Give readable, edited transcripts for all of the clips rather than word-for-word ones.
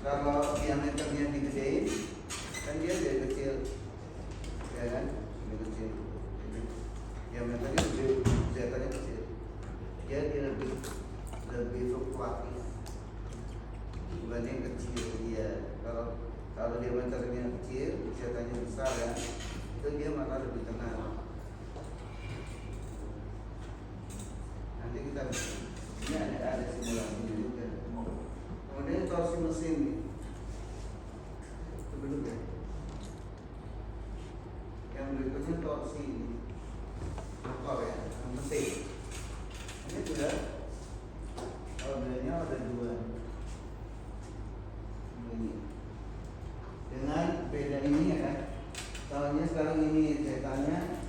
kalau diameternya digedein kan dia jadi kecil, ya kan? Jadi kecil. Diameternya gede, zetanya kecil. Dia lebih fluktuatif dibanding kecil. Dia kalau diameternya kecil, zetanya besar ya, itu dia malah lebih tenang. Nanti kita ini ada simulasinya juga. Kemudian torsi mesin nih. Itu dulu ya. Yang berikutnya torsi ini. Motor ya, mesin. Ini sudah ordernya ada dua. Ini. Dengan beda ini ya kan. Soalnya sekarang ini zetanya,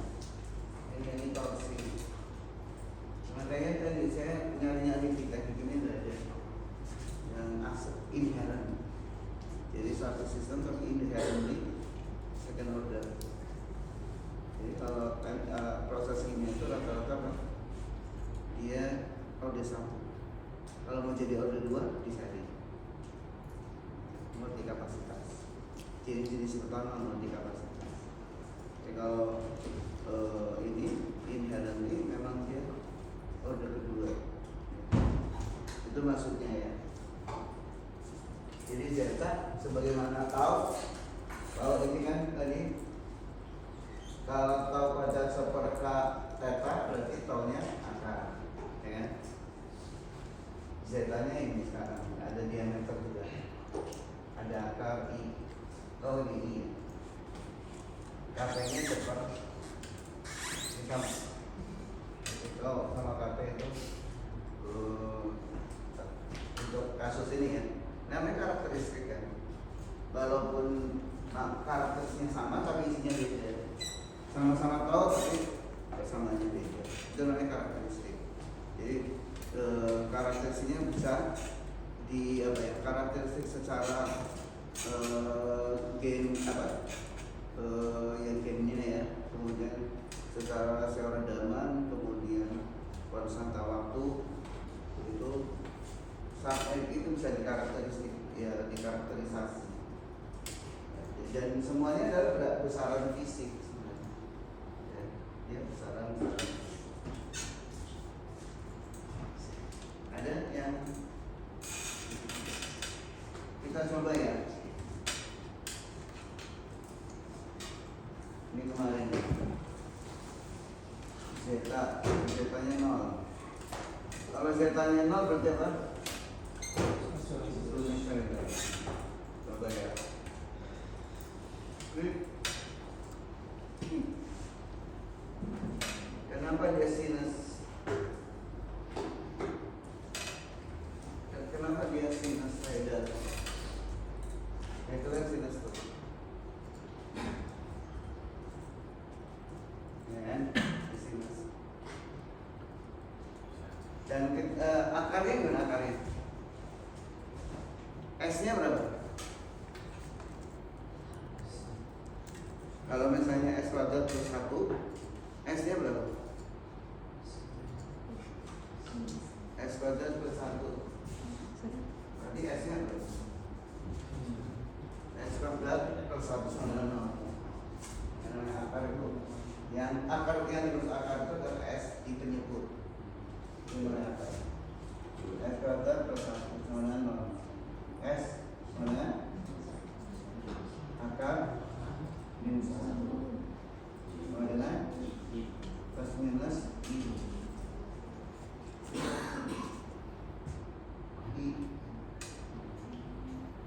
ini torsi. Makanya tadi saya nyari-nyari di teknik ini ada yang aset inherent. Jadi suatu sistem tapi inherently second order. Jadi kalau proses ini itu rata-rata dia order 1. Kalau mau jadi order 2 diseri multi kapasitas. Jenis pertama multi kapasitas. Jadi kalau ini inherently memang dia order kedua. Itu maksudnya ya. Jadi zeta sebagaimana tahu, kalau ini kan tadi kalau tahu pada seperka theta berarti taunya akar, ya kan? Zetanya ini sekarang ada diameter juga, ada akar i, oh ini i, KP-nya seperti ini sama. Oh, sama KP itu untuk kasus ini ya, namanya karakteristik kan. Walaupun karakteristiknya sama tapi isinya beda. Sama-sama tahu tapi samanya beda. Itu namanya karakteristik. Jadi karakteristiknya bisa di apa ya? Karakteristik secara gen apa? Yang gen ini ya. Kemudian secara seorang kemudian pada waktu itu sampai itu bisa dikarakteristik ya, dikarakterisasi, dan semuanya adalah besaran fisik sebenarnya ya, dia besaran ada yang kita coba ya, ini kemarin zetanya 0. Kalau zetanya 0 berarti apa? Coba ya. Kenapa dia sinus? Kenapa dia sinus radial? Itu kan sinus tuh. Ya kan? Sinus. Dan akarnya gimana akarnya? S-nya berapa? Kalau misalnya S kuadrat plus 1, S-nya berapa? S kuadrat plus 1. Berarti S-nya berapa? S kuadrat plus 1 sama dengan 0. Yang namanya akar itu, yang akar yang dimaksud akar itu adalah S di penyebut. Ini namanya akar. S kuadrat plus 1 sama dengan 0. S mana? Akar minus 1 sama dengan plus minus I.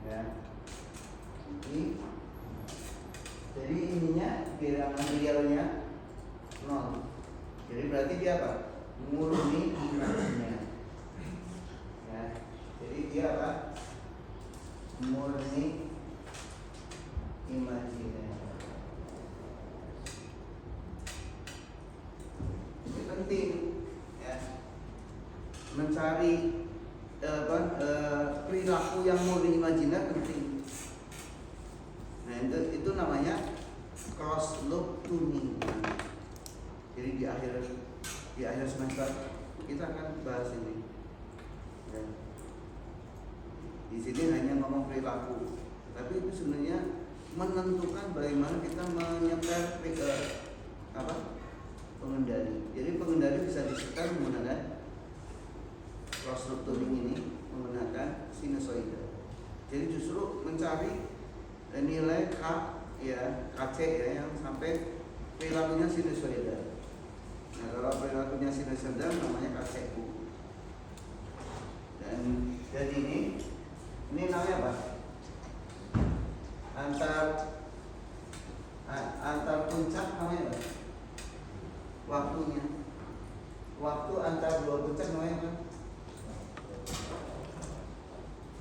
Ya. I. Jadi ininya bilangan realnya 0. Jadi berarti dia apa? Murni imajinya. Ya. Jadi dia apa? Murni imajiner. Ini penting ya, mencari perilaku yang murni imajiner penting. Nah itu namanya closed loop tuning. Jadi di akhir semester kita akan bahas ini ya. Di Di sini hanya ngomong perilaku, tapi itu sebenarnya menentukan bagaimana kita menyetel pengendali. Jadi pengendali bisa disetel menggunakan cross structuring ini, menggunakan sinusoida. Jadi justru mencari nilai K ya, KC ya, yang sampai perilakunya sinusoida. Nah, kalau perilakunya sinusoida namanya KCU. Dan ini namanya apa? Antar puncak namanya apa? Waktunya. Waktu antar dua puncak namanya apa?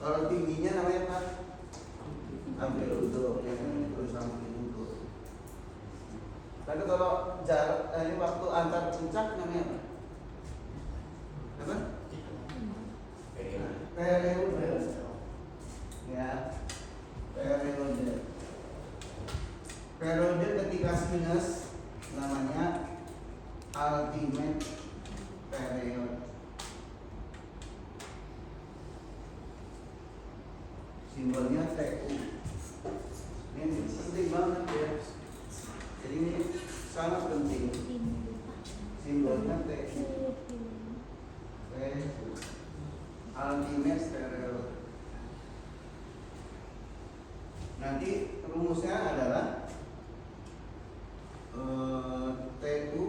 Kalau tingginya namanya apa? Amplitudo, ya kan, terus amplitudo. Tapi kalau jarak ini waktu antar puncak namanya apa? Apa? Periode. Ya, periode. Periode ketika sinus namanya ultimate period. Simbolnya TU. Ini penting banget ya. Jadi ini sangat penting. Simbolnya TU. Ultimate period. Nanti rumusnya adalah TU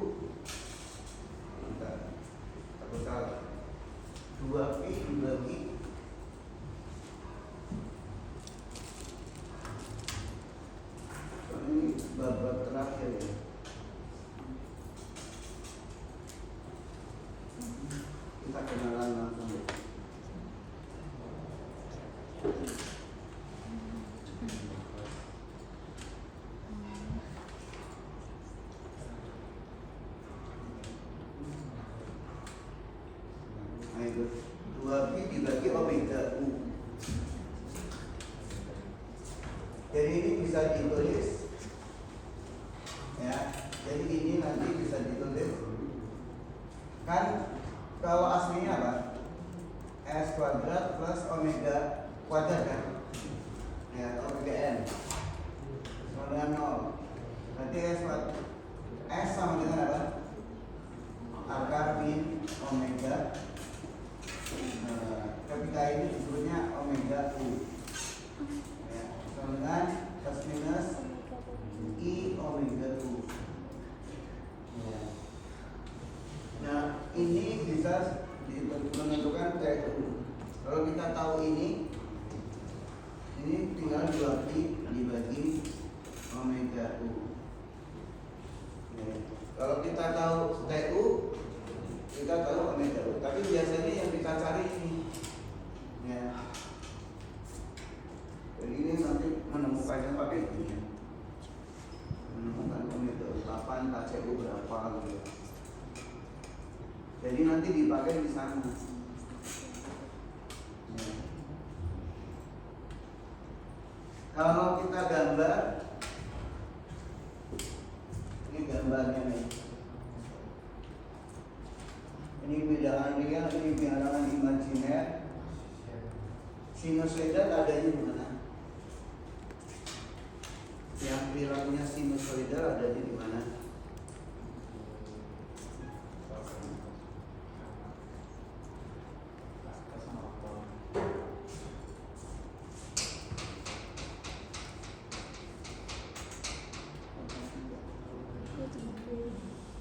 aku salah 2Pi dibagi ini bab terakhir ya. Kita kenalan langsung ya. Nah itu 2Pi dibagi omega U. Jadi ini bisa ditulis ya. Jadi ini nanti bisa ditulis kan, kalau aslinya apa? S kuadrat plus omega kuadrat kan? Ya, omega n sama dengan 0. Berarti S sama dengan apa? Akar min omega. Ketika ini disebutnya omega U ya, sama dengan plus minus I omega U ya. Nah ini bisa menentukan TU. Kalau kita tahu ini tinggal 2Pi dibagi omega U ya. Kalau kita tahu TU, kita tahu omega U. Tapi biasanya yang kita cari ini ya. Jadi ini nanti menemukannya pakai ini ya. Menemukan omega 8 KCU berapa gitu. Jadi nanti dipakai di sana ya. Kalau kita gambar, ini gambarnya nih. Ini bilangan real, ini bilangan imajiner. Sinusoida adanya di mana? Yang perilakunya sinusoida adanya di mana?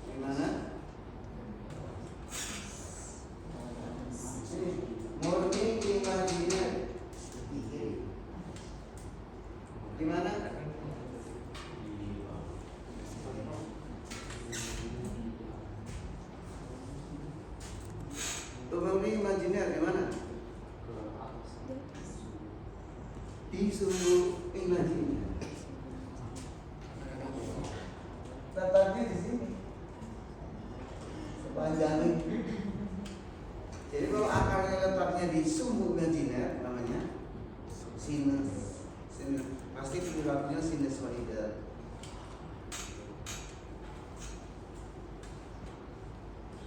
Di mana? Murni imajiner. Di mana? Murni imajiner di mana? Di sumbu imajiner. Letaknya di sini. Sepanjang ini. Jadi kalau akarnya letaknya di sumbu imajiner namanya sinus. Pasti perilakunya sinusoida.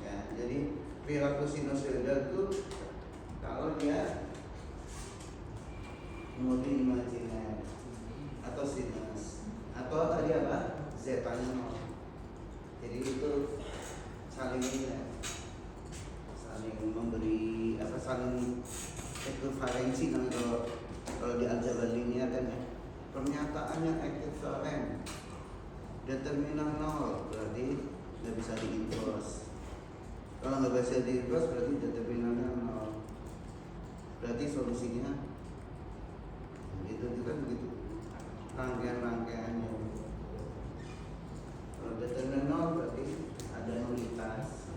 Ya, jadi perilaku sinusoida itu kalau dia imajiner atau sinus atau tadi apa zetanya nol. Jadi itu saling memberi apa, saling ekuivalensi kan kalau di aljabar linear kan ya. Pernyataannya ekuivalen, determinan nol berarti nggak bisa diinverse. Kalau nggak bisa diinverse berarti determinannya nol. Berarti solusinya itu kan begitu rangkaian-rangkaiannya. Kalau determinan nol berarti ada nulitas.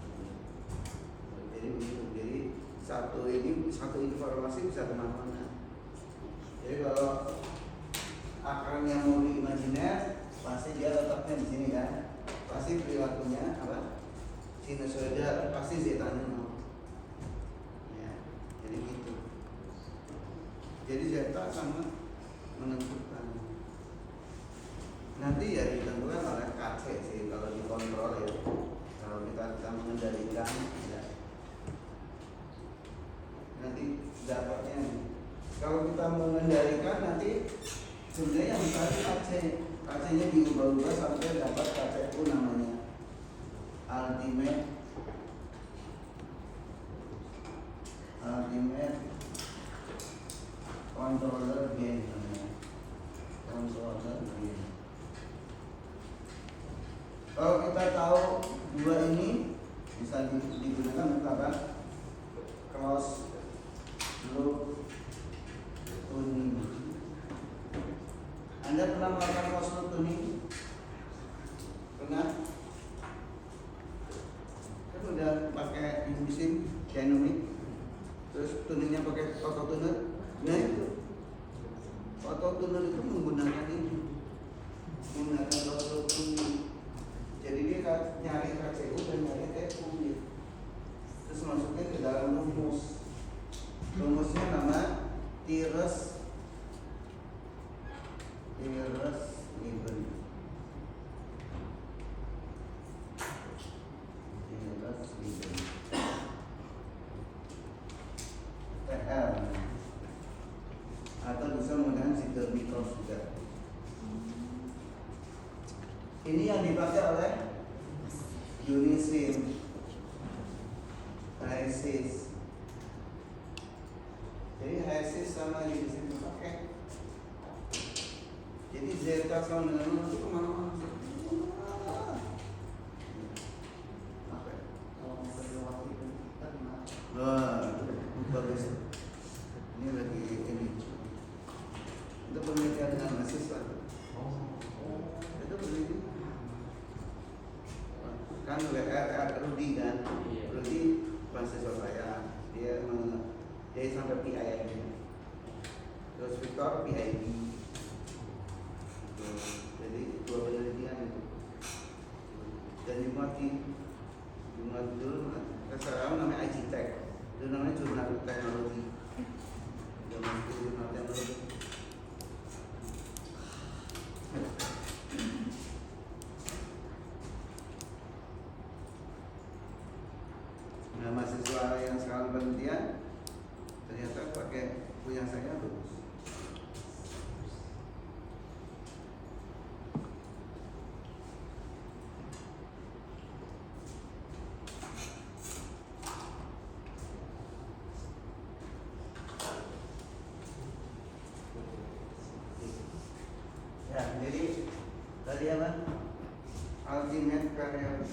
Jadi begitu. Jadi satu informasi bisa kemana-mana. Jadi kalau akarnya mau di imajiner, pasti dia letaknya di sini kan. Pasti perilakunya apa? Sinusoida pasti zetanya nol. Ya, jadi gitu. Jadi zeta sama menentukan. Nanti ya ditentukan oleh KC sih kalau dikontrol ya. Kalau kita mengendalikan ya. Nanti dapatnya. Kalau kita mengendalikan nanti sebenarnya yang mencari KC. KC-nya diubah-ubah sampai dapat KCU namanya ultimate controller gain namanya. Controller gain. Kalau kita tahu dua ini bisa digunakan untuk apa? Close loop tuning. Anda pernah melakukan close loop tuning? Pernah? Kan udah pakai mesin dynamic, terus tuningnya pakai auto tuner. Nah itu auto tuner itu menggunakan close loop tuning. Jadi dia nyari KCU dan nyari TU gitu. Terus masukin ke dalam rumus. Rumusnya nama Tires Lieben. TL atau bisa menggunakan Sigel Mikros juga. Ini yang dipakai oleh Unisim, HSIS. Jadi HSIS sama Unisim dipakai. Jadi zeta sama dengan nol itu kemana-mana sih? Apa ya? Kalau mau berlewati kita gimana? Wah, bagus. Ini lagi ini. Itu penelitian dengan mahasiswa. Itu penelitian. Kan Rudy kan? Rudy mahasiswa saya. Dia sampai PID. Terus Victor PID. Jadi dua penelitian itu. Dan Jumat dulu sekarang namanya IGTech, itu namanya jurnal teknologi. Jurnal teknologi. Nah, mahasiswa yang sekarang penelitian ternyata pakai punya saya bagus. Ya, jadi tadi apa? Ultimate career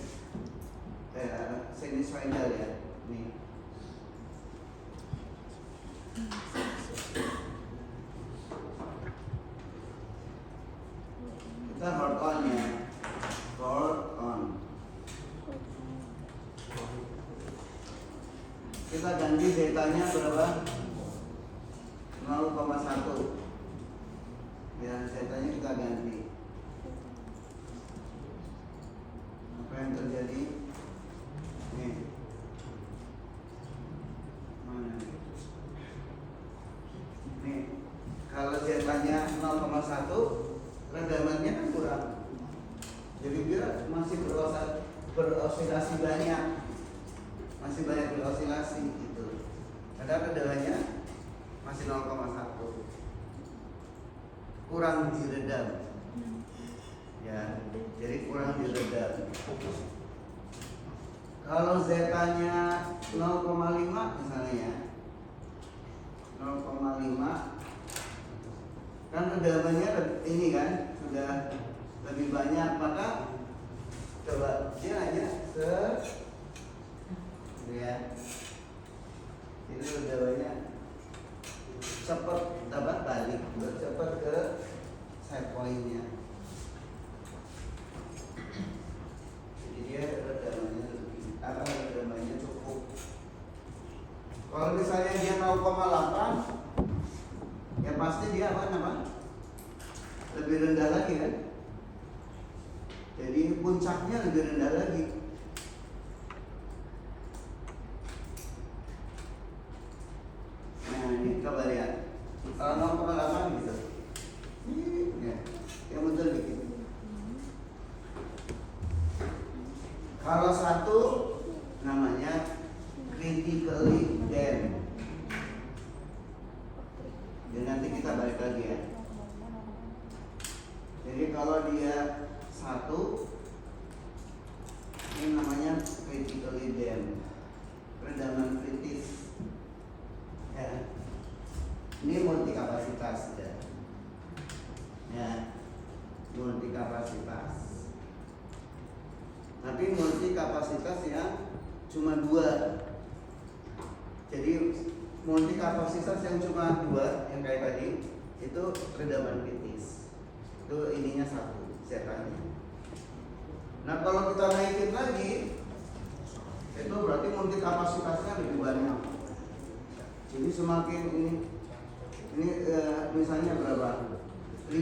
sinusoidal ya. Nih. Kita hold on ya. Hold on. Kita ganti zetanya berapa? 0,1. Ya, zetanya kita ganti. Apa yang terjadi? Nih. Mana nih? Nih, kalau zetanya 0,1, rendamannya kan kurang. Jadi dia masih berosilasi banyak. Masih banyak berosilasi gitu. Padahal rendamannya masih 0,1. kurang diredam. Ya, jadi kurang diredam. Kalau zeta-nya 0,5 misalnya ya, 0,5 kan redamannya ini kan sudah lebih banyak, maka coba dia hanya ya, ini redamannya cepat balik, cepat ke set point-nya. Jadi dia redamannya cukup. Kalau misalnya dia 0,8, ya pasti dia lebih rendah lagi kan. Jadi puncaknya lebih rendah lagi. Nah ini coba lihat. Kalau 0,8 gitu. Ya, yang betul dikit. Kalau 1 namanya critically damp. Dan nanti kita balik lagi ya. Jadi kalau dia 1, ini namanya critically damp, redaman kritis. Ya. Ini multi kapasitas ya. Ya, multi kapasitas. Tapi multi kapasitas yang cuma 2. Jadi multi kapasitas yang cuma 2 yang kayak tadi itu redaman kritis. Itu ininya 1 zetanya. Nah kalau kita naikin lagi, itu berarti multi kapasitasnya lebih banyak. Jadi semakin ini misalnya berapa? 5.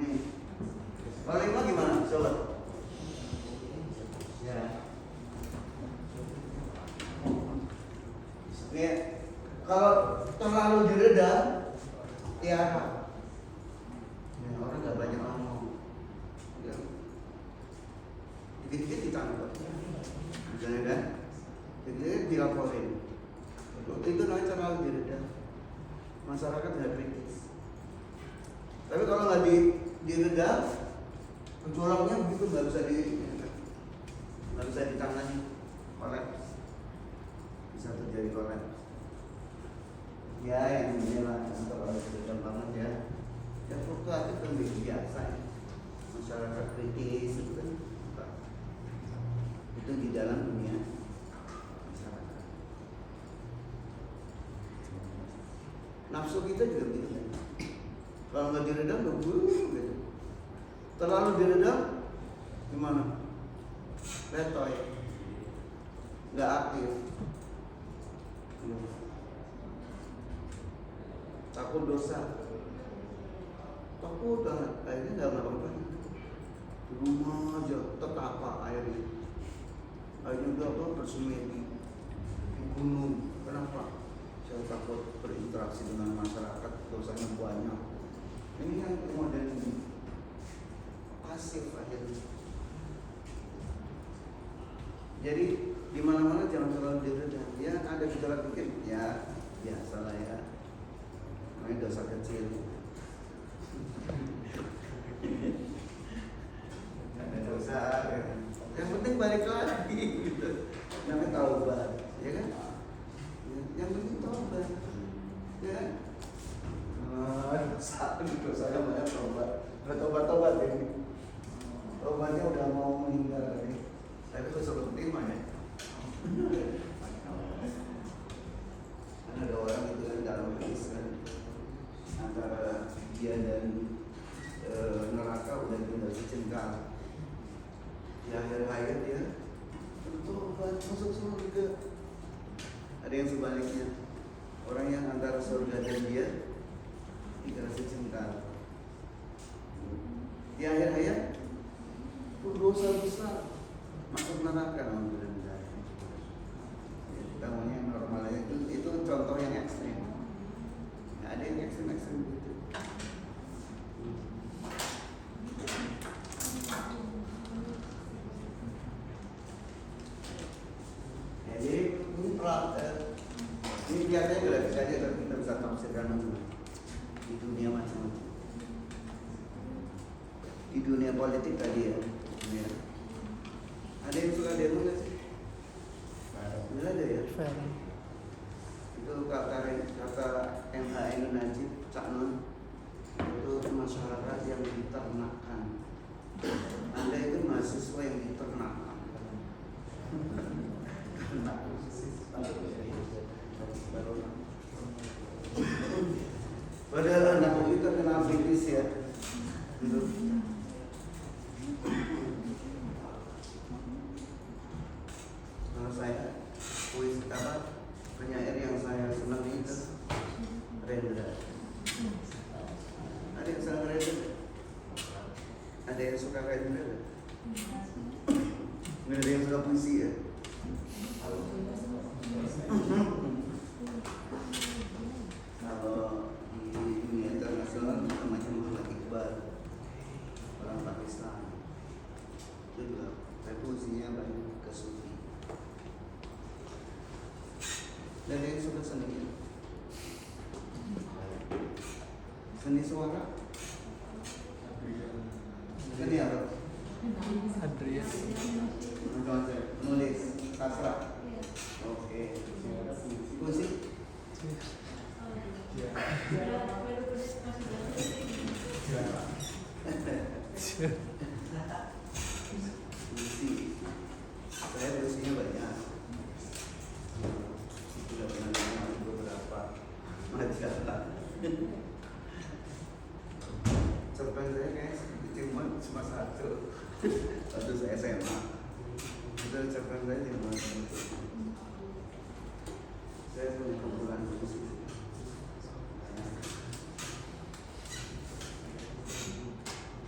Nih. Kalau 5 gimana? Coba. Ya. Nih, kalau terlalu diredam, ya orang nggak banyak ngomong. Ya. Dikit-dikit ditangkap. Misalnya kan, dikit-dikit dilaporin. Itu namanya terlalu diredam. Masyarakat nggak kritis. Tapi kalau nggak diredam, gejolaknya begitu nggak bisa ditangani, kolaps, bisa terjadi kolaps. Ya yang ini lah kalau diredam banget ya. Ya fluktuatif kan biasa ya. Masyarakat kritis itu kan itu di dalam dunia masyarakat. Nafsu kita juga begitu kan. Kalau nggak diredam gitu. Terlalu diredam gimana? Letoy, nggak aktif, takut dosa, takut banget. Akhirnya nggak ngapa-ngapain. Di rumah aja tetapa airnya. Akhirnya udah bersemedi di gunung. Kenapa? Saya takut berinteraksi dengan masyarakat, dosanya banyak. Ini yang modern ini pasif akhirnya. Jadi di mana-mana jangan terlalu diredam. Ya ada gejolak dikit, ya biasalah ya. Namanya dosa kecil. Ada dosa, ya. Yang penting balik lagi gitu. Namanya taubat, ya kan? Yang penting taubat, ya kan? Dosanya banyak tobat. Udah tobat ini. Tobatnya udah mau meninggal ini. Tapi itu seperti terima ya. Karena ada orang itu kan dalam kisah antara dia dan neraka udah tinggal secengkal. Di akhir hayat dia tobat masuk surga. Ada yang sebaliknya, orang yang antara surga dan dia tinggal secengkal. Di akhir hayat dosa besar masuk neraka. Alhamdulillah. Kita maunya yang normal itu contoh yang ekstrim. Nggak ada yang ekstrim gitu. Ya, jadi ini kelihatannya grafis aja, tapi kita bisa tafsirkan di dunia macam-macam. Di dunia politik tadi ya. Ada yang suka demo nggak sih? Nggak ada ya? Itu kata MHN Najib Cak Nun, itu masyarakat yang diternakkan. Anda itu mahasiswa yang diternakkan. Padahal anak kita kena kritis ya. Kalau saya puisi penyair yang saya senang itu Rendra. Ada yang senang Rendra? Ada yang suka Rendra? Nggak ada yang suka puisi ya? Kalau di dunia internasional namanya Muhammad Iqbal, orang Pakistan. Itu juga puisinya banyak ke sufi. Dan yang suka seni, seni suara, seni apa? Adrian. Nulis, sastra. Oke. Musik. Saya puisinya banyak. Sudah pernah dengar beberapa majalah. Cerpen saya kayak cuma satu. Waktu saya SMA. Itu cerpen saya cuma satu. Saya punya kumpulan puisi.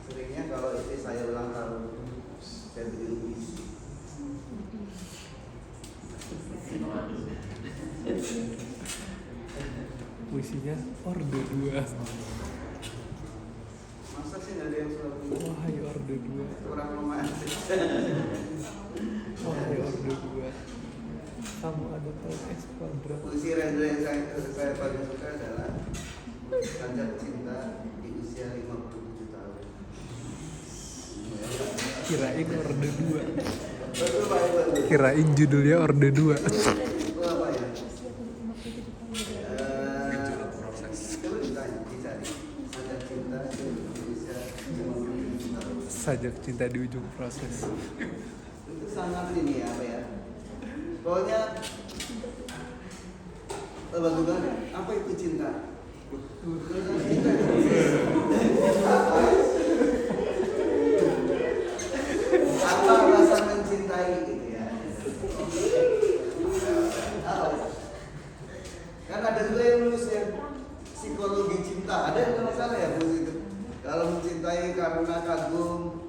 Seringnya kalau istri saya ulang tahun, saya beli puisi. Puisinya Orde 2. Masa sih nggak ada yang suka puisi? Wahai Orde 2. Kurang romantis. Wahai Orde 2. Kamu ada tahu X kuadrat. Puisi Rendra yang saya paling suka adalah Sajak Cinta di usia 57 tahun. Kirain Orde 2. Betul Pak Iwan. Kirain judulnya Orde 2. Itu apa ya? Coba ditanya, dicari. Sajak Cinta di usia 57 tahun. Sajak cinta di ujung proses. Itu sangat ini apa ya? Pokoknya bagus banget. Apa itu cinta? Apa rasa mencintai gitu ya? Kan ada juga yang nulis ya psikologi cinta. Ada yang kalau salah ya buku itu. Kalau mencintai karena kagum,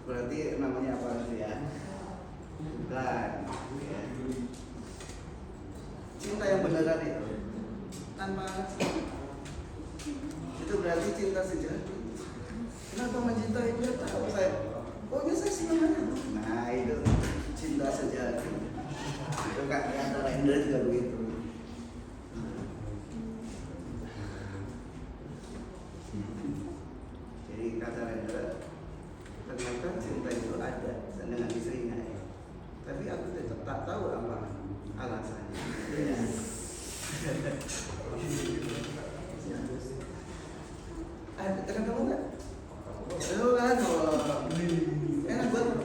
berarti namanya apa sih ya? Bukan. Ya. Cinta yang beneran itu tanpa itu berarti cinta sejati. Kenapa mencintai dia? Tahu saya. Pokoknya saya senang aja. Nah itu cinta sejati. Itu kata Rendra juga begitu. Jadi kata Rendra, ternyata cinta itu ada dengan istrinya ya. Tapi aku tetap tak tahu apa alasannya. Ya. Tekan kamu nggak? Lu kan, enak banget.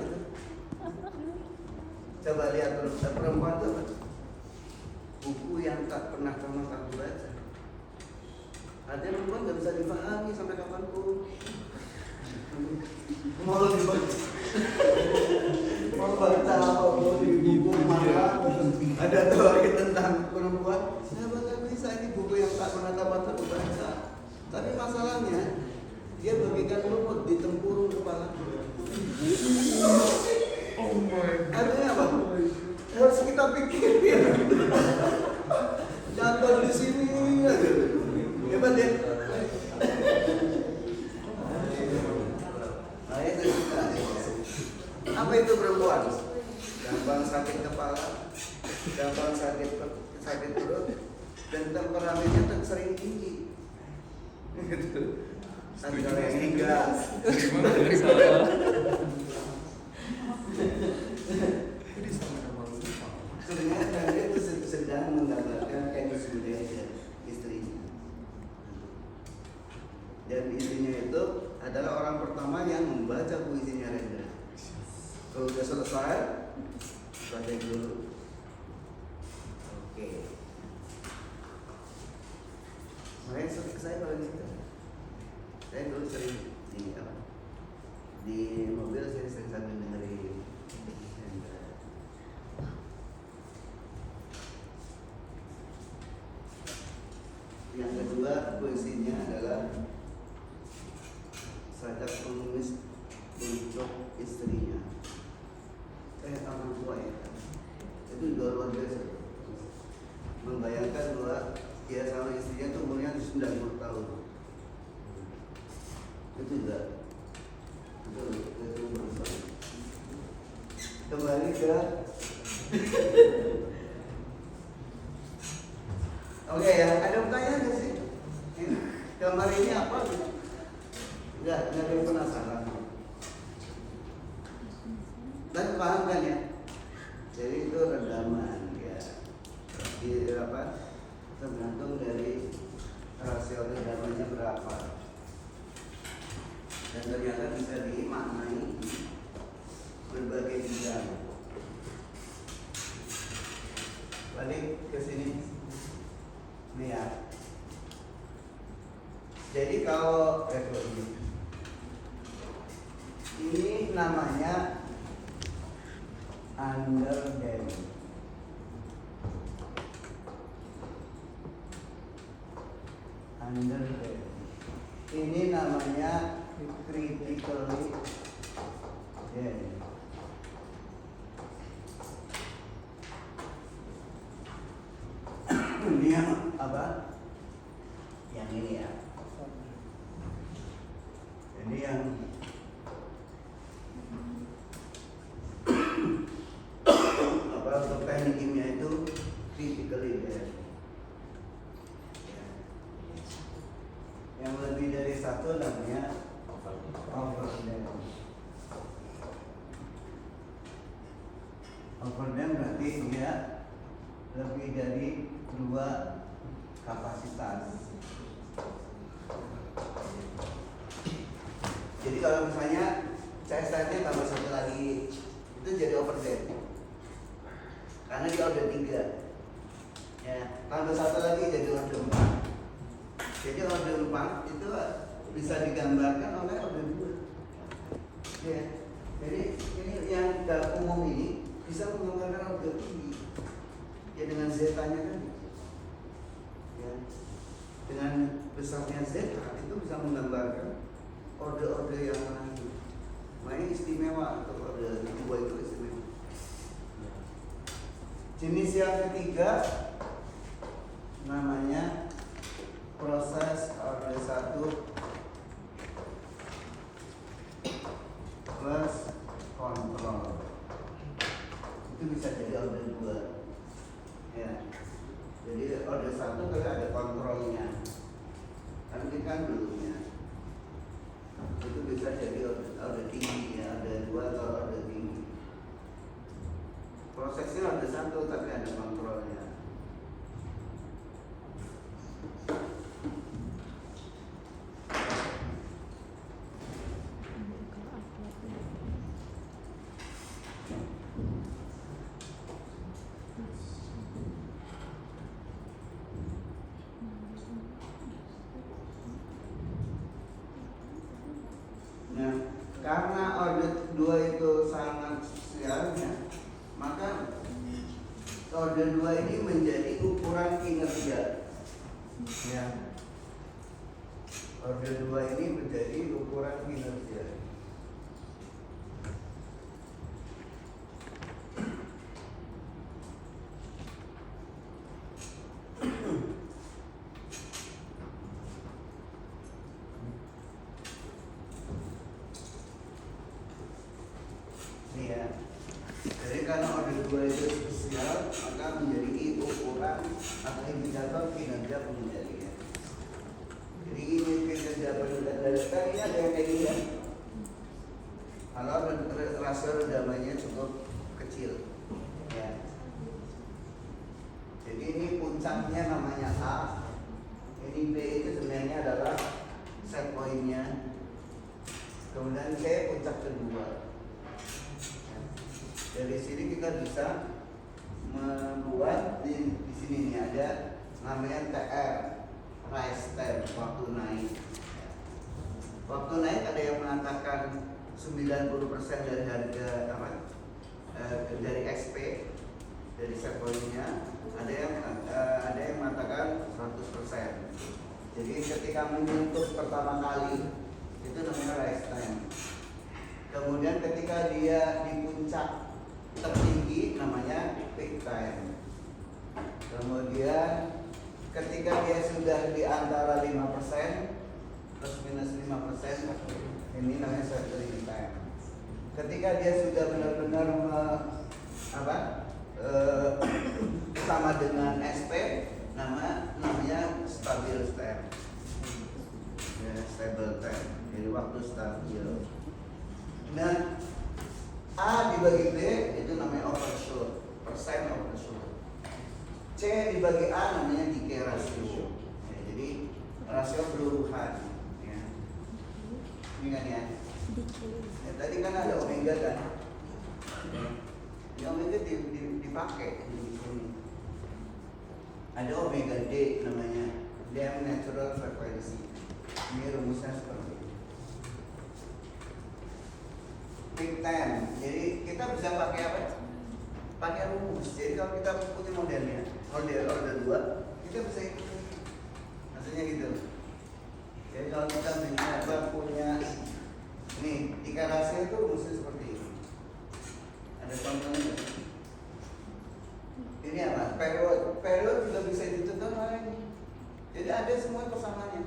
Coba lihat perempuan itu apa? Buku yang tak pernah kamu baca. Ada perempuan nggak bisa dipahami sampai kapanpun. Mau dibaca, mau baca apa mau di buku mana? Ada teori tentang perempuan. Saya nggak bisa, ini buku yang tak pernah dapat aku baca. Tapi masalahnya dia bagikan lumut di tempurung kepala. Oh my. Artinya apa? Harus kita pikirin. Jatuh di sini aja. Hebat ya. Apa itu perempuan? Gampang sakit kepala, gampang sakit perut, temperamennya tuh sering tinggi. Gitu. Ada yang enggak. Gimana dari saya? Jadi sama nama lu. Sebenarnya dia itu sedang menggambarkan chemistry budaya istrinya. Dan istrinya itu adalah orang pertama yang membaca puisinya Rendra. Kalau udah selesai, baca dulu. Oke. Makanya saya kalau gitu, saya dulu sering di mobil saya sering sambil dengerin. Yang kedua puisinya adalah Sadap mengemis untuk istrinya. Orang tua ya. Itu juga luar biasa. Membayangkan bahwa dia sama istrinya itu umurnya 90 tahun. Itu juga itu berusaha. Kembali ke Oke ya, ada pertanyaan nggak sih? Gambar ini apa? Enggak ada yang penasaran. Dan paham kan ya? Jadi itu redaman ya. Di apa? Tergantung dari rasio redamannya berapa. Dan ternyata bisa dimaknai berbagai bidang. Balik ke sini. Nih ya. Jadi kalau ini namanya underdam. Underdam. Ini namanya critically dead. Ini yang apa? Yang ini ya. Ini yang apa untuk teknik kimia itu critically dead. Ya. Yang lebih dari satu namanya overdam. Overdam berarti dia lebih dari 2 kapasitas. Jadi kalau misalnya CSR-nya tambah 1 lagi, itu jadi overdam. Karena dia order 3. Ya, tambah 1 lagi jadi order 4. Jadi order 4 itu bisa digambarkan oleh order 2. Ya. Jadi ini yang dalam umum ini bisa menggambarkan order tinggi. Ya dengan zeta-nya kan. Ya. Dengan besarnya zeta itu bisa menggambarkan order-order yang lain. Makanya istimewa untuk order 2 itu istimewa. Jenis yang ketiga namanya proses order 1 plus kontrol. Itu bisa jadi order 2. Ya. Jadi order 1 kalau ada kontrolnya. Kan ini kan dulunya. Itu bisa jadi order tinggi ya, order 2 atau order tinggi. Prosesnya order 1 tapi ada kontrolnya. Nah, karena order 2 itu sangat sialnya, maka order 2 ini menjadi ukuran kinerja. Ya. Order 2 ini menjadi ukuran kinerja. Ya. Jadi karena order 2 itu spesial, maka menjadi ukuran atau indikator kinerja beda pengendalian. Jadi ini kerja pengendalian ini ada yang kayak gini ya. Kalau rasio redamanya cukup kecil, ya. Jadi ini puncaknya namanya A, ini B itu sebenarnya adalah set pointnya. Kemudian C puncak kedua. Dari sini kita bisa membuat di sini nih ada namanya TR, rise time, waktu naik. Waktu naik ada yang mengatakan 90% dari harga apa? Dari XP, dari set pointnya. Ada yang mengatakan 100%. Jadi ketika menyentuh pertama kali itu namanya rise time. Kemudian ketika dia di puncak tertinggi namanya peak time. Kemudian ketika dia sudah di antara 5% plus minus 5% ini namanya settling time. Ketika dia sudah benar-benar sama dengan SP namanya stabil time. Ya, stable time. Jadi waktu stabil. Nah, A dibagi B itu namanya overshoot, persen overshoot. C dibagi A namanya decay ratio. Ya, jadi rasio peluruhan. Ya. Ini kan ya. Ya, tadi kan ada omega kan. Di omega dipakai di sini. Ada omega D namanya, damn natural frequency. Ini rumusnya seperti ini. Peak time. Jadi kita bisa pakai apa? Pakai rumus. Jadi kalau kita punya modelnya, model order 2, kita bisa ikutin. Maksudnya gitu. Jadi kalau kita punya nih, tiga rasio itu rumusnya seperti ini. Ada contohnya. Ini apa? Period juga bisa ditentukan oleh ini. Jadi ada semua persamaannya.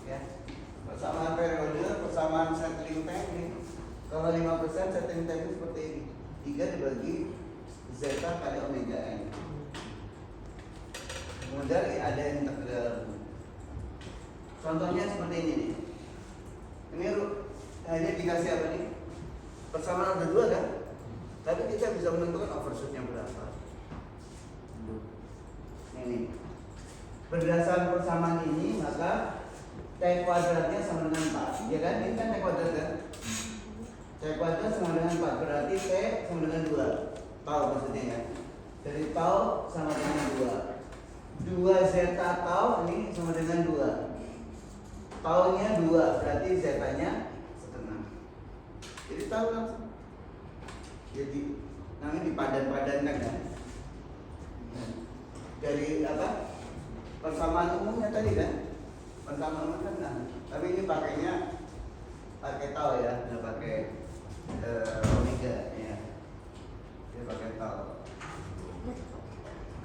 Ya. Persamaan periode, persamaan settling time ini. Kalau 5% settling time itu seperti ini. 3 dibagi zeta kali omega n. Kemudian ada yang integral. Contohnya seperti ini nih. Ini dikasih apa nih? Persamaan ada 2 kan? Tapi kita bisa menentukan overshootnya berapa. Ini. Berdasarkan persamaan ini maka T kuadratnya sama dengan 4. Ya kan? Ini kan T kuadrat kan? T kuadrat sama dengan 4, berarti T sama dengan 2. Tau maksudnya ya. Dari tau sama dengan 2. 2 zeta tau ini sama dengan 2. Taunya 2, berarti zetanya setengah. Jadi tahu langsung. Jadi namanya dipadan-padankan kan. Dari apa? Persamaan umumnya tadi kan? Persamaan umum kan nah. Tapi ini pakainya pakai tau ya, nggak pakai omega ya. Dia pakai tau.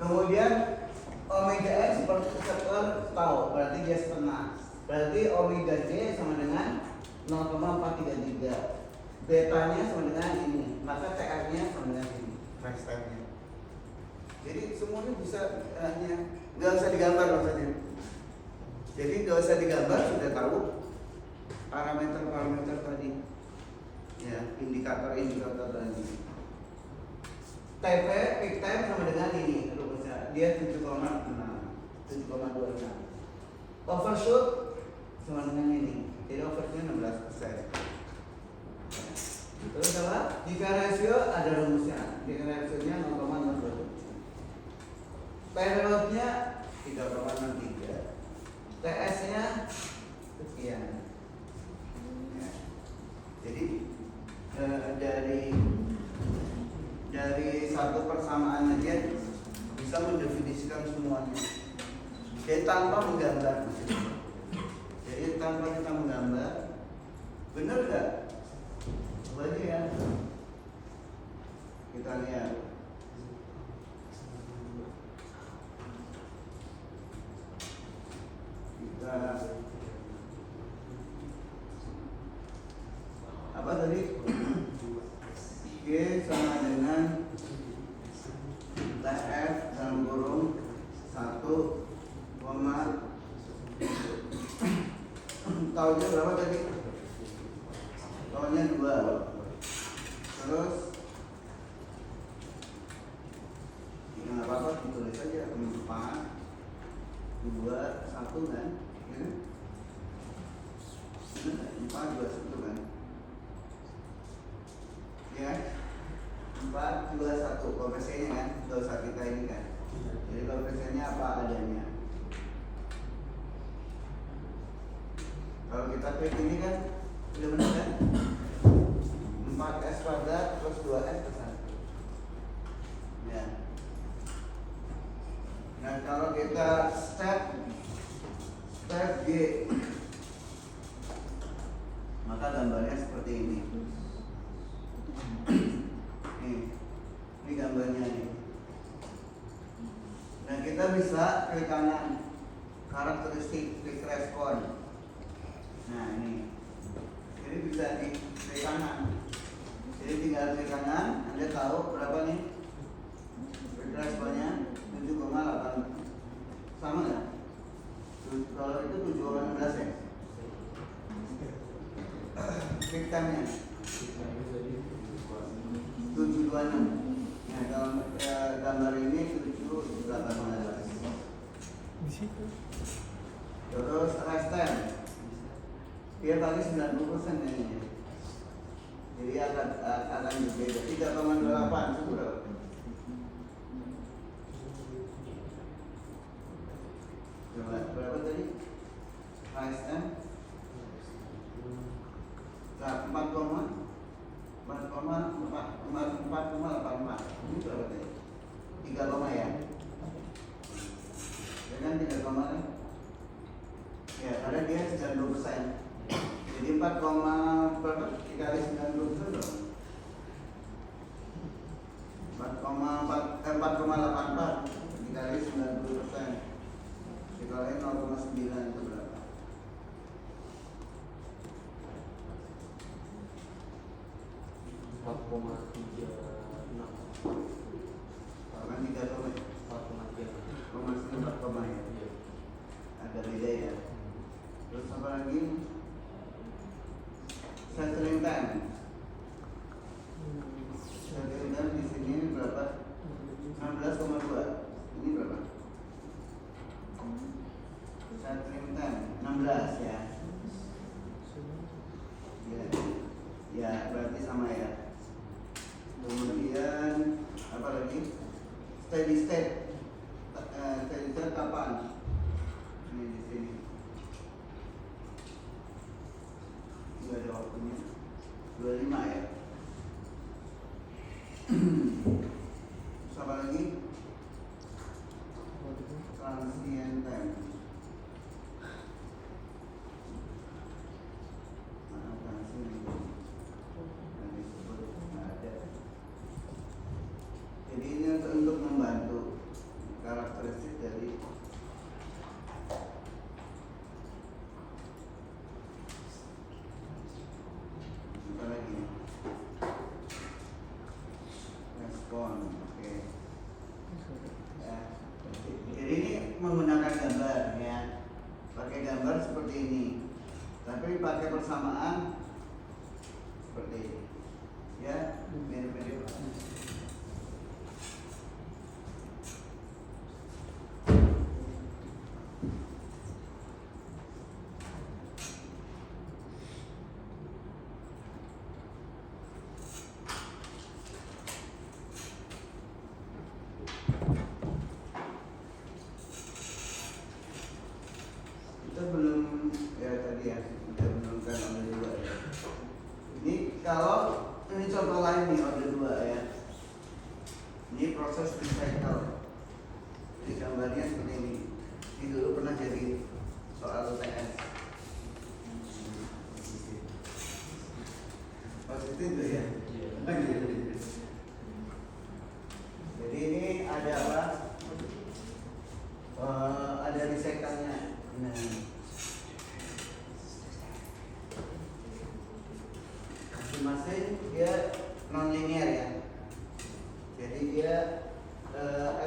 Kemudian omega n seperti sektor tau, berarti dia setengah. Berarti omega d sama dengan 0,433. Betanya sama dengan ini, maka TR-nya sama dengan ini, rise time-nya. Jadi semuanya bisa nggak usah digambar maksudnya. Jadi nggak usah digambar, sudah tahu parameter-parameter tadi, ya indikator-indikator tadi. TP peak time sama dengan ini rumusnya, dia 7,6, 7,26. Overshoot sama dengan ini, jadi overshootnya 16%. Terus apa? Jika rasio ada rumusnya, jika rasionya 0,07. Periodnya 3,63. TS-nya sekian. Ya. Jadi dari satu persamaan aja bisa mendefinisikan semuanya. Jadi tanpa menggambar. Jadi tanpa kita menggambar, benar nggak? Coba aja ya. Kita lihat. Apa tadi? G sama dengan TF dalam kurung 1,5 tahunnya berapa tadi? Tahunnya 2. Terus ya nggak apa-apa, ditulis aja 4, 2, 1 kan? Ya. 4, 2, 1 kan? Ya, 4, 2, 1 konversinya kan? Dosa kita ini kan? Jadi konversinya apa adanya. Kalau kita klik ini kan udah benar kan? 4S kuadrat plus 2S plus 1. Ya. Nah kalau kita step G, maka gambarnya seperti ini. Ini gambarnya nih. Nah kita bisa klik kanan, karakteristik, klik respon. Nah ini, jadi bisa di klik kanan. Jadi tinggal klik kanan, Anda tahu berapa nih responnya? 7,8. Sama nggak? Kalau itu 7,16 ya. Klik time-nya 726. Nah kalau gambar ini 7,18. Di situ. Terus rest time. Dia tadi 90% ini. Jadi akan berbeda. 3,28 itu berapa? Coba berapa tadi? Rest time 4,84. Ini berapa tadi? 3, ya? Ya kan 3, kan? Ya, karena dia 90%. Jadi 4, berapa? Dikali 90% berapa? 4,84 dikali 90%. Dikali 0,9 itu berapa? Kan 3, 4, ya? Ada beda ya. Terus apa lagi? Settling time. Settling time di sini berapa? 16,2. Ini berapa? Settling time 16 ya. Ya, berarti sama ya. Kemudian apa lagi? Steady state. Steady state kapan? Ini di sini. Ini ada waktunya. 25 ya. Sama lagi? Transient time. Mana transient? Nanti sebut ada. Jadi ini untuk membantu karakteristik dari apa lagi? Respon, oke. Ya. Jadi ini menggunakan gambar ya, pakai gambar seperti ini, tapi pakai persamaan seperti ini, ya, mirip-mirip. Kita belum ya tadi ya, kita belum kan order 2 ya. Ini kalau ini contoh lain nih order 2 ya. Ini proses recycle. Jadi gambarnya seperti ini. Ini dulu pernah jadi soal UTS. Positif itu ya. Jadi ini ada apa? Ada recycle-nya. Nah, masing-masing dia non linear ya. Jadi dia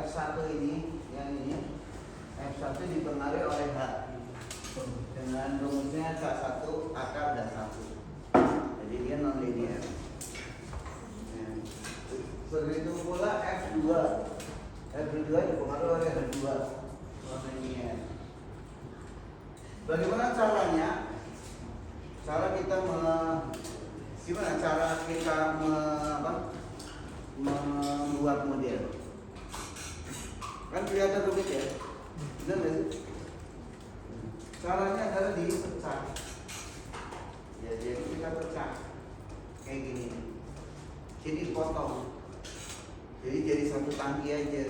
F1 ini, yang ini F1 dipengaruhi oleh H. dengan rumusnya K1 akar dan 1. Jadi dia non linear. Begitu pula F2. F2 dipengaruhi oleh H2 non linear. Bagaimana caranya? Gimana cara kita membuat model? Kan kelihatan rumit ya? Benar nggak sih? Caranya adalah dipecah. Ya, jadi kita pecah kayak gini. Jadi potong. Jadi satu tangki aja.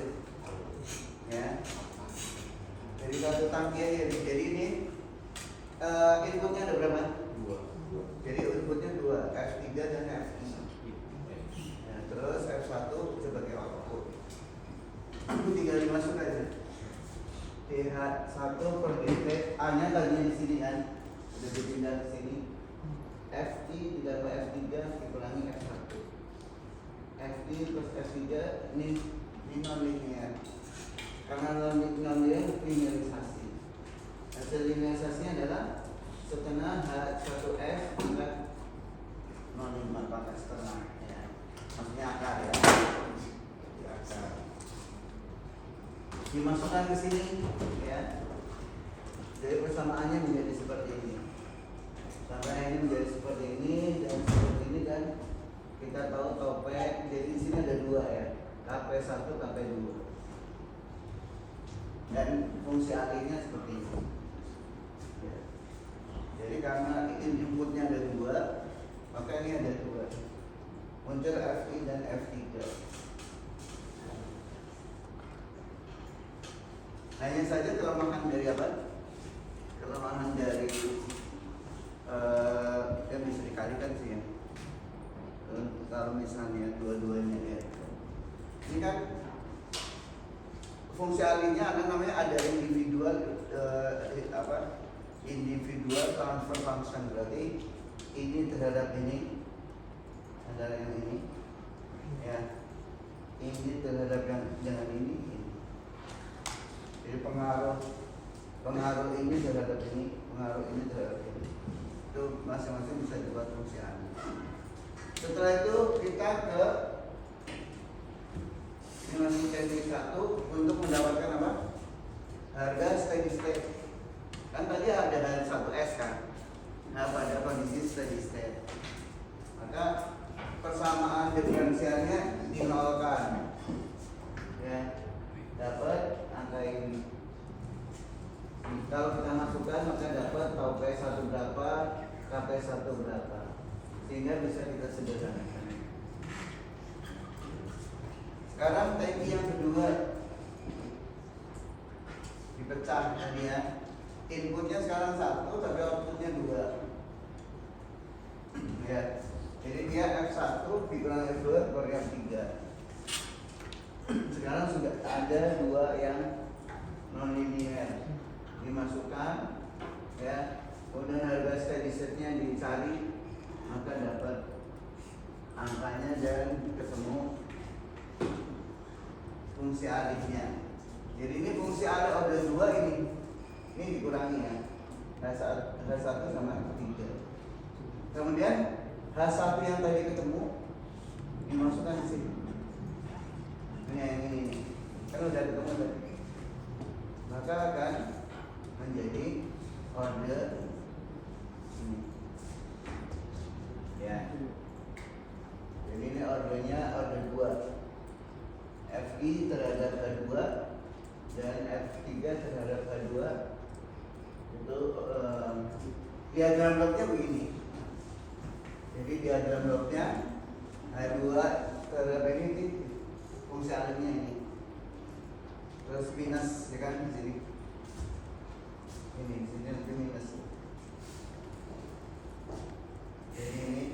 Ya. Jadi satu tangki aja. Jadi ini inputnya ada berapa? 2. Jadi inputnya 2, F3 dan F4. Ya, terus F1 sebagai output. Tinggal dimasuk aja. TH1 per dt, A-nya tadinya di sini kan, udah dipindah ke sini. F ditambah F3 dikurangi F1. F plus F3 ini non linear. Karena non linear linearisasi. Hasil linearisasinya adalah setengah H1F pangkat 0,5 pangkat setengah ya. Maksudnya akar ya. Di akar. Dimasukkan ke sini ya. Jadi persamaannya menjadi seperti ini. Sampai ini menjadi seperti ini dan seperti ini dan kita tahu topeng. Jadi di sini ada 2 ya. KP1, KP2. Dan fungsi alihnya seperti ini. Ya. Jadi karena ini inputnya ada 2, maka ini ada 2. Muncul F2 dan F3. Hanya saja kelemahan dari apa? Kelemahan dari yang bisa dikalikan sih ya. Kalau misalnya dua-duanya ya. Ini kan fungsi alihnya namanya ada individual individual transfer function, berarti ini terhadap ini adalah yang ini ya, ini terhadap yang dengan ini. Jadi pengaruh ini terhadap ini, pengaruh ini terhadap ini. Itu masing-masing bisa dibuat fungsi alih. Setelah itu kita ke steady 1 untuk mendapatkan apa? Harga steady state. Kan tadi ada harga 1S kan? Nah, pada kondisi steady state, maka persamaan diferensialnya dinolkan. Ya, dapat angka ini. Kalau kita masukkan maka dapat tau P1 berapa, KP1 berapa, sehingga bisa kita sederhanakan. Sekarang tangki yang kedua dipecah tadi ya. Inputnya sekarang 1 tapi outputnya 2 ya. Jadi dia F1 dikurangi F2 dikurangi F3. Sekarang sudah ada 2 yang non linear dimasukkan ya, kemudian harga steady state-nya dicari, maka dapat angkanya dan ketemu fungsi alihnya. Jadi ini fungsi alih order 2 ini dikurangi ya, H1 sama H3. Kemudian H1 yang tadi ketemu dimasukkan di sini. Ini kan udah ketemu tadi, maka akan menjadi order ini ya. Jadi ini ordernya order 2, Fi terhadap H2 dan F3 terhadap H2. Itu diagram lognya begini. Jadi diagram lognya H2 terhadap ini fungsi alihnya ini, terus minus ya kan di sini. Ini sini nanti minus. Jadi ini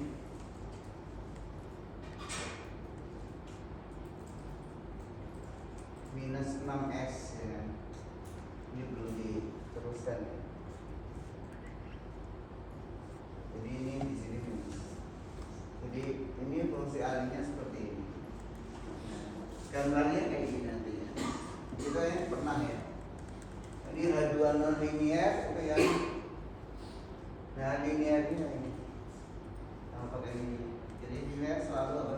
minus 6S ya. Ini perlu diteruskan ya. Jadi ini di sini minus. Jadi ini fungsi alihnya seperti ini. Gambarnya kayak gini nantinya. Kita yang pernah ya. Jadi H2 non linier itu yang linier ini sama pakai ini. Jadi linier selalu apa?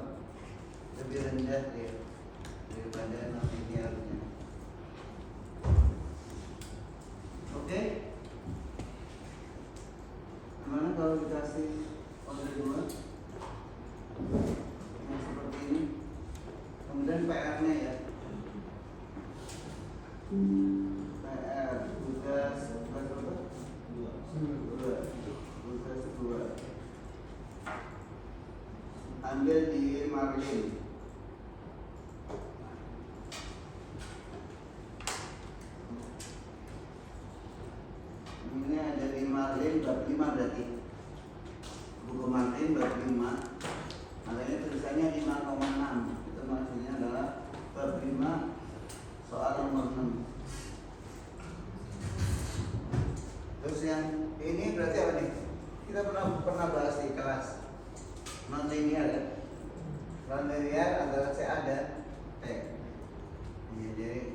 Lebih rendah dia daripada non linier. Oke. Gimana kalau dikasih order 2 yang seperti ini? Kemudian PR-nya ya. PR tugas berapa? 2. Tugas 2. Ambil di margin. Ini ada di margin bab 5 berarti. Buku margin bab 5. Makanya tulisannya 5,6. Itu maksudnya adalah bab 5 soal nomor 6. Terus yang ini berarti apa nih? Kita pernah bahas di kelas non linear ya. Non linear antara C A dan T. Ya, jadi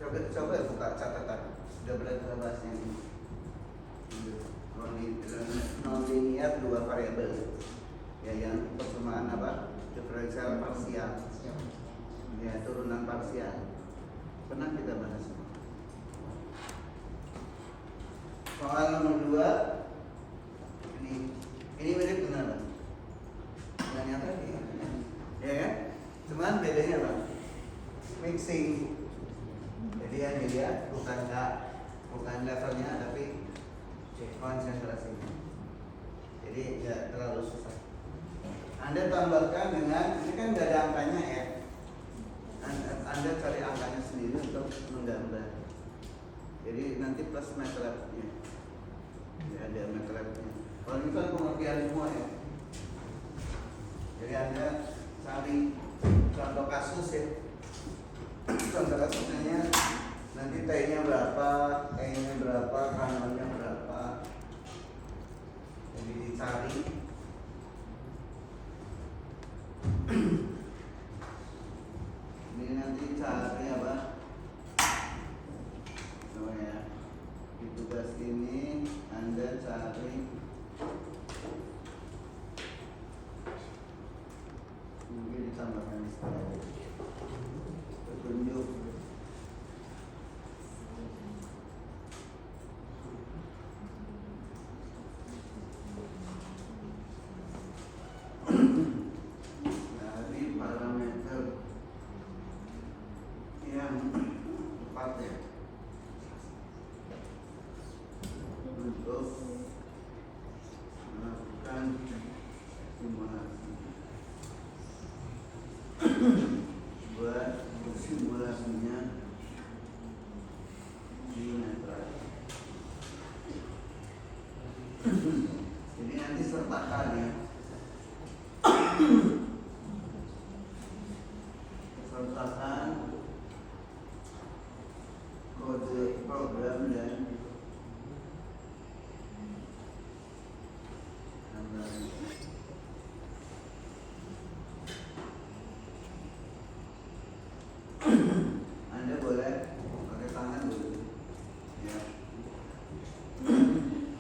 coba buka catatan. Sudah pernah bahas yang ini. Non linear 2 variabel. Ya, yang persamaan apa? Diferensial parsial. Ya, turunan parsial. Pernah kita bahas. Soal nomor 2 ini mirip dengan apa? Dengan yang tadi, ya kan? Cuman bedanya apa? Mixing. Jadi yang dilihat bukan levelnya tapi konsentrasinya. Jadi tidak terlalu susah. Anda tambahkan dengan ini kan nggak ada angkanya ya. Anda cari angkanya sendiri untuk menggambar. Jadi nanti plus MATLAB-nya. Ya, ada MATLAB-nya. Kalau ini kan pengertian semua ya. Jadi Anda cari contoh kasus ya. Contoh kasusnya nanti T-nya berapa, E-nya berapa, K-nya berapa. Jadi dicari. Ini nanti cari apa? Oh ya, di tugas ini Anda cari mungkin ditambahkan istilah petunjuk. Dari parameter yang 4 ya. Untuk melakukan simulasi. Buat simulasinya di MATLAB. Jadi nanti sertakan ya. Sertakan kode program dan Anda boleh pakai tangan dulu, ya.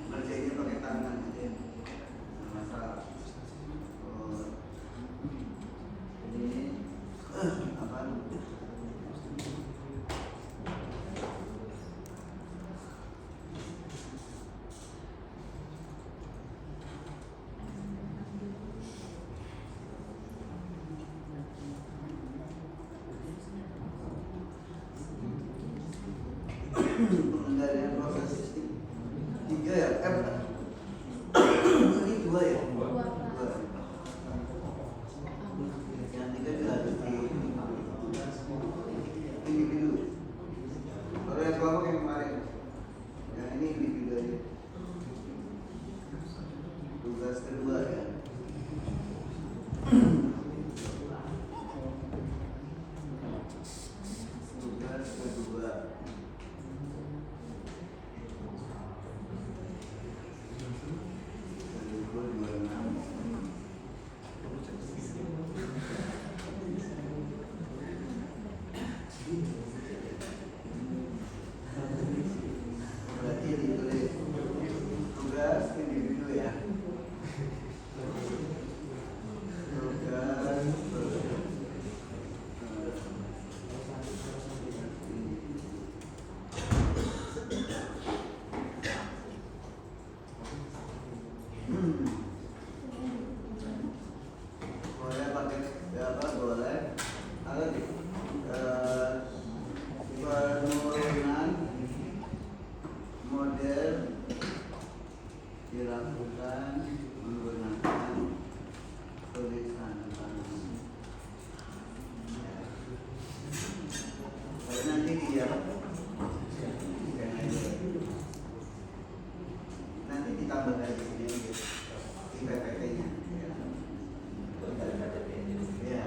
Ngerjainnya pakai tangan aja, nggak masalah. Oh, ini apa? Pengendalian proses 3 ya, ini 2 ya? 2. Yang 3 juga harus di individu. Kalau yang kelompok yang kemarin, yang ini individu aja. Tugas kedua ya. Tugas kedua. Kedua 26. model dilakukan menggunakan tulisan tangan. Ya. Kalau nanti dia nanti ditambah lagi ini di PPT-nya. Ya,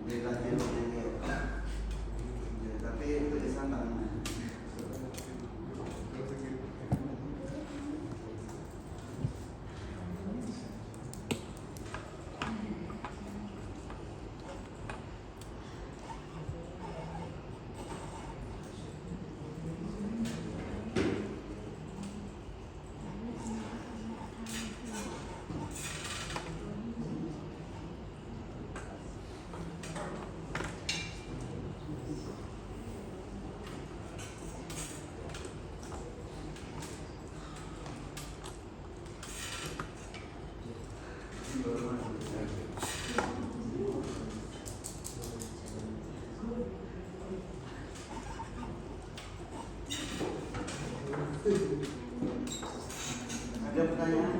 bilangnya begini. Ya, tapi tulisan tangan. Ada pertanyaan?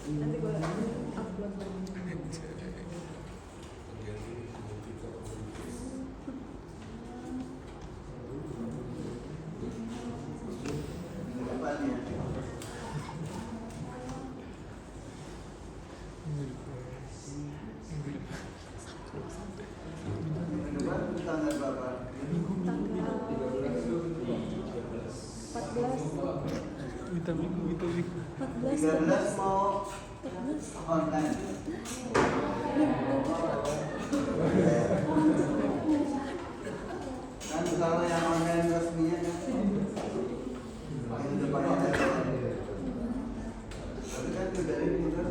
Nanti gue upload lagi. Depannya. Depan tanggal berapa? Tanggal 14 Minta minggu. 13 mau 14 online. Kan kalau yang online resminya kan itu depannya ada. Tapi kan itu dari putar.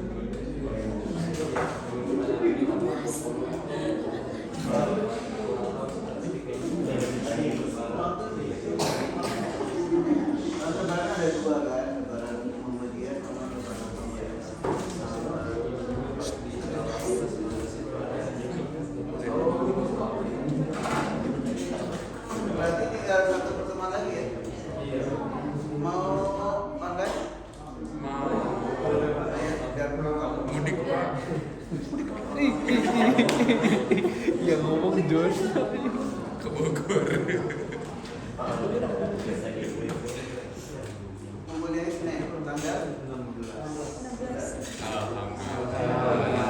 Kalau lebaran ada dua kan, lebaran Muhammadiyah sama lebaran Muhammadiyah. Berarti tinggal satu pertemuan lagi ya? Mau makan? Mau Ayo, biar kamu. mudik Pak. Yang ngomong John. Ke Bogor. Kemudian Senin, tanggal 16 Alhamdulillah.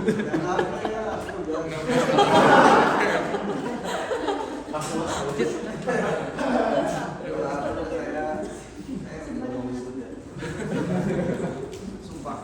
dan apa ya? Sudah. Sumpah.